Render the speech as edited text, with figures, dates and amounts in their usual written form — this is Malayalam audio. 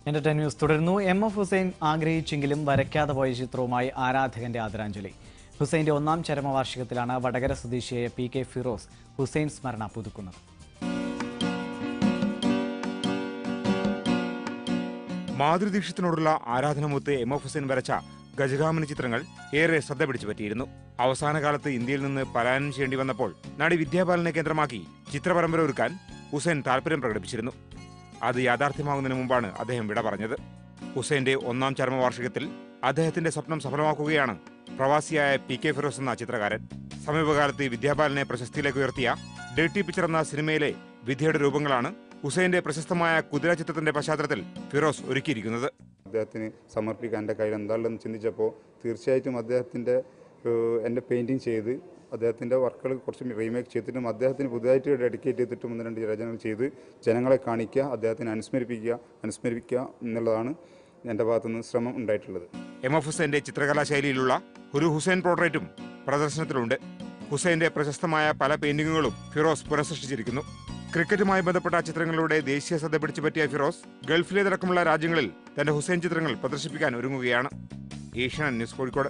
എന്റർടൈൻ ന്യൂസ് തുടരുന്നു. എഫ് ഹുസൈൻ ആഗ്രഹിച്ചെങ്കിലും വരയ്ക്കാതെ പോയ ചിത്രവുമായി ആരാധകന്റെ ആദരാഞ്ജലി. ഹുസൈന്റെ ഒന്നാം ചരമവാർഷികത്തിലാണ് വടകര സ്വദേശിയായ PK ഫിറോസ് ഹുസൈൻ സ്മരണ പുതുക്കുന്നത്. മാതൃദീക്ഷത്തിനോടുള്ള ആരാധനമൂത്ത് എഫ് ഹുസൈൻ വരച്ച ഗജഗാമിനി ചിത്രങ്ങൾ ഏറെ ശ്രദ്ധ പിടിച്ചു പറ്റിയിരുന്നു. അവസാന കാലത്ത് ഇന്ത്യയിൽ നിന്ന് പലായനം ചെയ്യേണ്ടി വന്നപ്പോൾ നടി വിദ്യാപാലനെ കേന്ദ്രമാക്കി ചിത്രപരമ്പര ഒരുക്കാൻ ഹുസൈൻ താല്പര്യം പ്രകടിപ്പിച്ചിരുന്നു. അത് യാഥാർത്ഥ്യമാകുന്നതിന് മുമ്പാണ് അദ്ദേഹം വിട പറഞ്ഞത്. ഹുസൈന്റെ ഒന്നാം ചരമവാർഷികത്തിൽ അദ്ദേഹത്തിന്റെ സ്വപ്നം സഫലമാക്കുകയാണ് പ്രവാസിയായ PK ഫിറോസ് എന്ന ചിത്രകാരൻ. സമീപകാലത്ത് വിദ്യാപാലനെ പ്രശസ്തിയിലേക്ക് ഉയർത്തിയ ഡേർട്ടി പിക്ചർ എന്ന സിനിമയിലെ വിധിയുടെ രൂപങ്ങളാണ് ഹുസൈന്റെ പ്രശസ്തമായ കുതിര ചിത്രത്തിന്റെ പശ്ചാത്തലത്തിൽ ഫിറോസ് ഒരുക്കിയിരിക്കുന്നത്. അദ്ദേഹത്തിന് സമർപ്പിക്കാൻ എൻ്റെ കയ്യിൽ എന്താണെന്ന് ചിന്തിച്ചപ്പോൾ തീർച്ചയായിട്ടും എൻ്റെ പെയിൻറ്റിങ് ചെയ്ത് അദ്ദേഹത്തിൻ്റെ വർക്കുകൾ കുറച്ച് റീമേക്ക് ചെയ്തിട്ടും അദ്ദേഹത്തിന് പുതുതായിട്ട് ഡെഡിക്കേറ്റ് ചെയ്തിട്ടും 1-2 രചനകൾ ചെയ്ത് ജനങ്ങളെ കാണിക്കുക, അദ്ദേഹത്തിനെ അനുസ്മരിപ്പിക്കുക എന്നുള്ളതാണ് എൻ്റെ ഭാഗത്തുനിന്ന് ശ്രമം ഉണ്ടായിട്ടുള്ളത്. എഫ് ഹുസൈന്റെ ചിത്രകലാ ശൈലിയിലുള്ള ഒരു ഹുസൈൻ പോർട്രേറ്റും പ്രദർശനത്തിലുണ്ട്. ഹുസൈന്റെ പ്രശസ്തമായ പല പെയിന്റിങ്ങുകളും ഫിറോസ് പുനഃസൃഷ്ടിച്ചിരിക്കുന്നു. ക്രിക്കറ്റുമായി ബന്ധപ്പെട്ട ചിത്രങ്ങളിലൂടെ ദേശീയ ശ്രദ്ധ പിടിച്ചുപറ്റിയ ഫിറോസ് ഗൾഫിലേതടക്കമുള്ള രാജ്യങ്ങളിൽ തന്റെ ഹുസൈൻ ചിത്രങ്ങൾ പ്രദർശിപ്പിക്കാൻ ഒരുങ്ങുകയാണ്. ഏഷ്യാനെറ്റ് ന്യൂസ്, കോഴിക്കോട്.